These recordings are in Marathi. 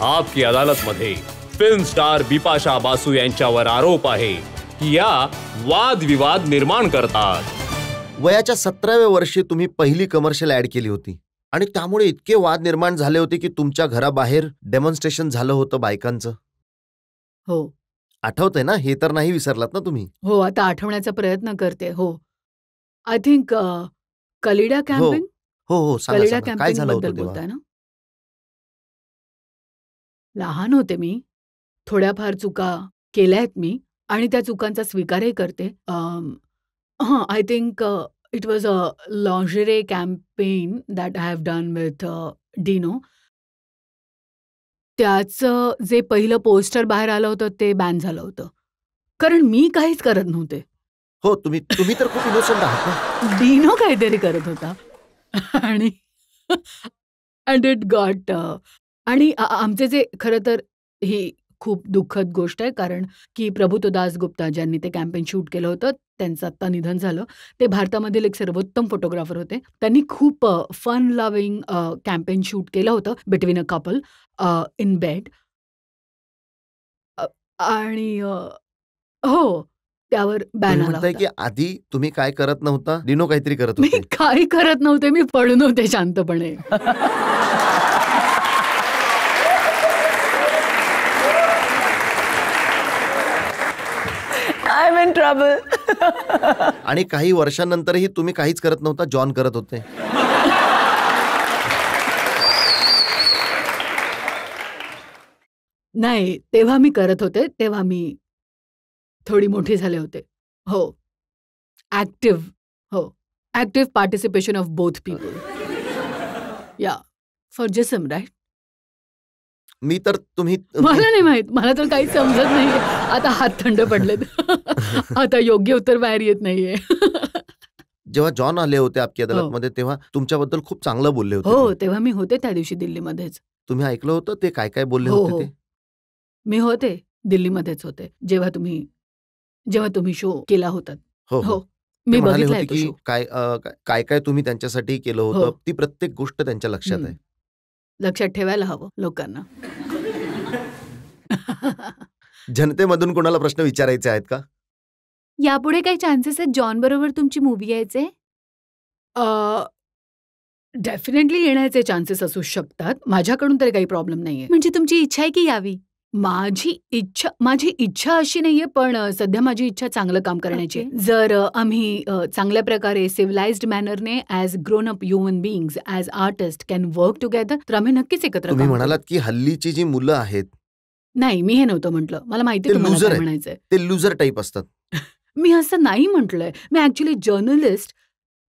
आपकी अदालत मध्ये फिल्म स्टार बिपाशा बासू यांच्यावर आरोप आहे की या वादविवाद निर्माण करतात. वयाच्या 17व्या वर्षी तुम्ही पहिली कमर्शियल ऍड केली होती आणि त्यामुळे इतके वाद निर्माण झाले होते की तुमच्या घराबाहेर डेमॉन्स्ट्रेशन झालं होतं बायकांचं. हो. आठवतंय ना? हे तर नाही विसरलात ना तुम्ही? हो, आता आठवण्याचा प्रयत्न करते. हो, आय थिंक कलिडा कॅम्पिंग. हो, कलिडा काय कॅम्पिंग झालं बद्दल होतं तेव्हा? बोलताय ना? लहान होते मी. थोड्याफार चुका केल्यात मी आणि त्या चुकांचा स्वीकारही करते. I think it was a lingerie campaign that I have done with Dino. त्याचं जे पहिलं पोस्टर बाहेर आलं होतं ते बॅन झालं होतं. कारण मी काहीच करत नव्हते. हो, तुम्ही तर खूप इनोसंट आहात ना. डिनो काहीतरी करत होता आणि अँड इट गॉट आणि आमचे जे खरं तर ही खूप दुःखद गोष्ट आहे कारण की प्रभुतो दासगुप्ता ज्यांनी ते कॅम्पेन शूट केलं होतं त्यांचं आत्ता निधन झालं. ते भारतामधील एक सर्वोत्तम फोटोग्राफर होते. त्यांनी खूप फन लव्हिंग कॅम्पेन शूट केलं होतं between a couple in bed. आणि हो, त्यावर बॅन तुम्ही आला म्हणताय की होता. आधी तुम्ही काय करत नव्हता? डिनो काहीतरी करत मी होते. काही करत नव्हते. मी पडून होते शांतपणे. I am in trouble. आणि काही वर्षांनंतरही तुम्ही काहीच करत नव्हता, जॉन करत होते. नाही, तेव्हा मी करत होते. तेव्हा मी थोडी मोठी झाले होते. हो. ॲक्टिव्ह. हो. Active participation of both people. या फॉर जिसम राईट. मी तर तुम्ही मला नाही माहित. मला तर काही समजत नाहीये. आता हात थंड पडलेत. आता योग्य उत्तर बाहेर येत नाहीये. जेव्हा जॉन आले होते आपकी अदालतमध्ये तेव्हा तुमच्याबद्दल खूप चांगलं बोलले होते हो, ते. तेव्हा मी होते त्या दिवशी दिल्लीमध्येच. तुम्ही ऐकलं होतं ते काय बोलले हो, होते हो. ते? मी होते. दिल्लीमध्येच होते. जेव्हा तुम्ही शो केला होतात. हो. हो. ते मी म्हणाले बघितलाय होते तो की शो. काय तुम्ही त्यांच्यासाठी केलं हो. होतं. ती प्रत्येक गोष्ट त्यांच्या लक्षात आहे. लक्षात ठेवायला हवं लोकांना. जनतेमधून कोणाला प्रश्न विचारायचे आहेत का? यापुढे काही चान्सेस आहेत जॉन बरोबर तुमची मूव्ही यायचे? डेफिनेटली येण्याचे चान्सेस असू शकतात. माझ्याकडून तरी काही प्रॉब्लेम नाहीये. म्हणजे तुमची इच्छा आहे की यावी? माझी इच्छा अशी नाहीये, पण सध्या माझी इच्छा चांगलं काम करण्याची आहे. जर आम्ही चांगल्या प्रकारे सिव्हिलाइज्ड मॅनरने as grown up human beings, as artist can work together, तर आम्ही नक्कीच एकत्र तुम्ही काम म्हणालात करू. की हल्लीची जी मुलं आहेत नाही, मी हे नव्हतं म्हटलं. मला माहिती ते आहे तुम्हाला लुजर काय आहेत. म्हणायचंय. ते लुजर टाईप असतात. मी असं नाही म्हटलंय. मी ॲक्च्युअली जर्नलिस्ट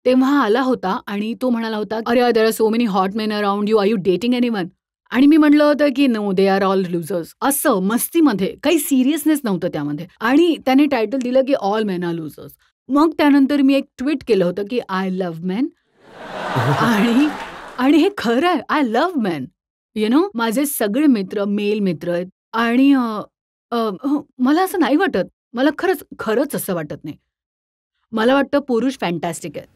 तेव्हा आला होता आणि तो म्हणाला होता, "अरे, there are so many hot men around you. Are you dating anyone?" आणि मी म्हटलं होतं की "no, they are all losers." असं मस्तीमध्ये, काही सिरियसनेस नव्हतं त्यामध्ये. आणि त्याने टायटल दिलं की "ऑल मेन आर लुजर्स." मग त्यानंतर मी एक ट्वीट केलं होतं की "आय लव्ह मेन." आणि हे खरं आहे. I love main. You know, माझे सगळे मित्र मेल मित्र आहेत आणि मला असं नाही वाटत. मला खरंच असं वाटत नाही. मला वाटतं पुरुष फॅन्टॅस्टिक आहेत.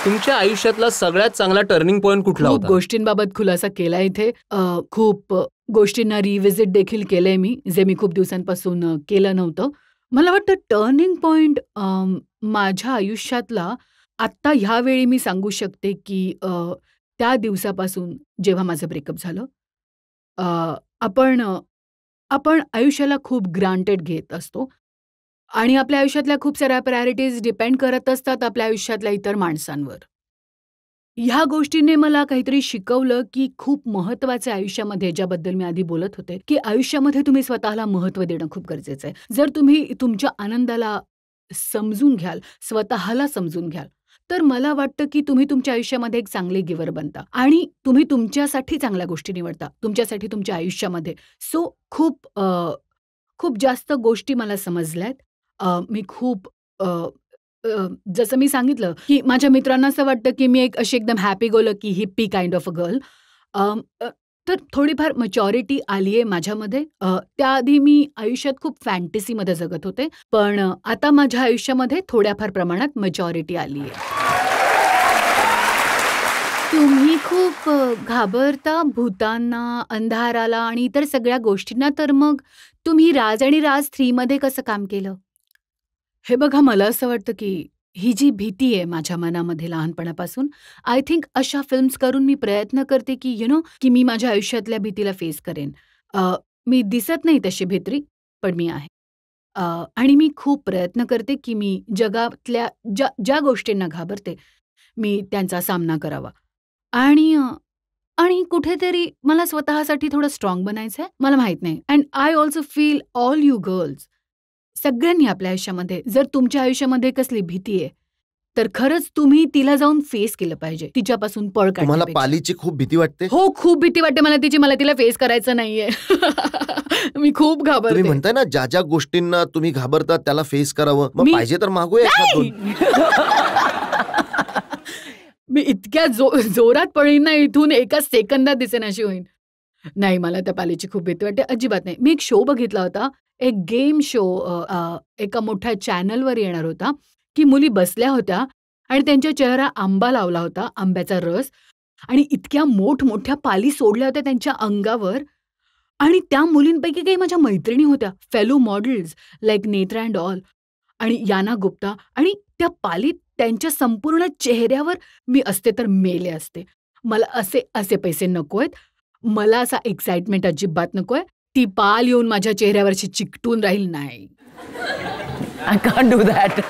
तुमच्या आयुष्यातला सगळ्यात चांगला टर्निंग पॉइंट कुठला खूप होता? गोष्टींबाबत खुलासा केला इथे. खूप गोष्टींना रिव्हिजिट देखील केलंय मी, जे मी खूप दिवसांपासून केलं नव्हतं. मला वाटतं टर्निंग पॉइंट माझ्या आयुष्यातला आत्ता ह्यावेळी मी सांगू शकते की त्या दिवसापासून जेव्हा माझं ब्रेकअप झालं. आपण आयुष्याला खूप ग्रांटेड घेत असतो आणि आपल्या आयुष्यातल्या खूप साऱ्या प्रायोरिटीज डिपेंड करत असतात आपल्या आयुष्यातल्या इतर माणसांवर. ह्या गोष्टीने मला काहीतरी शिकवलं की खूप महत्त्वाचं आहे आयुष्यामध्ये, ज्याबद्दल मी आधी बोलत होते, की आयुष्यामध्ये तुम्ही स्वतःला महत्त्व देणं खूप गरजेचं आहे. जर तुम्ही तुमच्या आनंदाला समजून घ्याल, स्वतःला समजून घ्याल, तर मला वाटतं की तुम्ही तुमच्या आयुष्यामध्ये एक चांगले गिव्हर बनता आणि तुम्ही तुमच्यासाठी चांगल्या गोष्टी निवडता, तुमच्यासाठी तुमच्या आयुष्यामध्ये. सो खूप जास्त गोष्टी मला समजल्यात. मी खूप जसं मी सांगितलं, की माझ्या मित्रांना असं वाटतं, की मी एक अशी एकदम happy go lucky hippie kind of a girl. तर थोडीफार मॅच्युरिटी आली आहे माझ्यामध्ये. त्याआधी मी आयुष्यात खूप फॅन्टसीमध्ये जगत होते. पण आता माझ्या आयुष्यामध्ये थोड्याफार प्रमाणात मॅच्युरिटी आली आहे. तुम्ही खूप घाबरता भूतांना, अंधाराला आणि इतर सगळ्या गोष्टींना, तर मग तुम्ही राज आणि राज 3 मध्ये कसं काम केलं? हे बघा, मला असं वाटतं की ही जी भीती आहे माझ्या मनामध्ये लहानपणापासून, आय थिंक अशा फिल्म्स करून मी प्रयत्न करते की की मी माझ्या आयुष्यातल्या भीतीला फेस करेन. मी दिसत नाही तशी भित्री, पण मी आहे. अ, आणि मी खूप प्रयत्न करते की मी जगातल्या ज्या ज्या गोष्टींना घाबरते, मी त्यांचा सामना करावा. आणि आणि कुठेतरी मला स्वतःसाठी थोडं स्ट्राँग बनायचंय. मला माहीत नाही. And I also feel all you girls, सगळ्यांनी आपल्या आयुष्यामध्ये जर तुमच्या आयुष्यामध्ये कसली भीती आहे, तर खरंच तुम्ही तिला जाऊन फेस केलं पाहिजे. तिच्यापासून पळ तुम्हाला काढण्यापेक्षा. पालीची खूप भीती वाटते? हो, खूप भीती वाटते मला तिची. मला तिला फेस करायचं नाहीये. मी खूप तुम्ही घाबरते. म्हणताय ना ज्या ज्या गोष्टींना तुम्ही घाबरता त्याला फेस करावं. मग मी- पाहिजे तर मागूया एखाद दोन. मी इतक्या जोरात पळीन ना इथून, एका सेकंदात दिसेन अशी होईन. नाही, मला त्या पालीची खूप भीती वाटते. अजिबात नाही. मी एक शो बघितला होता. एक गेम शो एका मोठ्या चॅनलवर येणार होता, की मुली बसल्या होत्या आणि त्यांच्या चेहरा आंबा लावला होता, आंब्याचा रस, आणि इतक्या मोठमोठ्या पाली सोडल्या होत्या त्यांच्या अंगावर. आणि त्या मुलींपैकी काही माझ्या मैत्रिणी होत्या, fellow models like Netra and all, आणि याना गुप्ता, आणि त्या पाली त्यांच्या संपूर्ण चेहऱ्यावर. मी असते तर मेले असते. मला असे असे पैसे नकोयत. मला असा एक्साइटमेंट अजिबात नकोय. ती पाल येऊन माझ्या चेहऱ्यावरची चिकटून राहील नाही. I can't do that.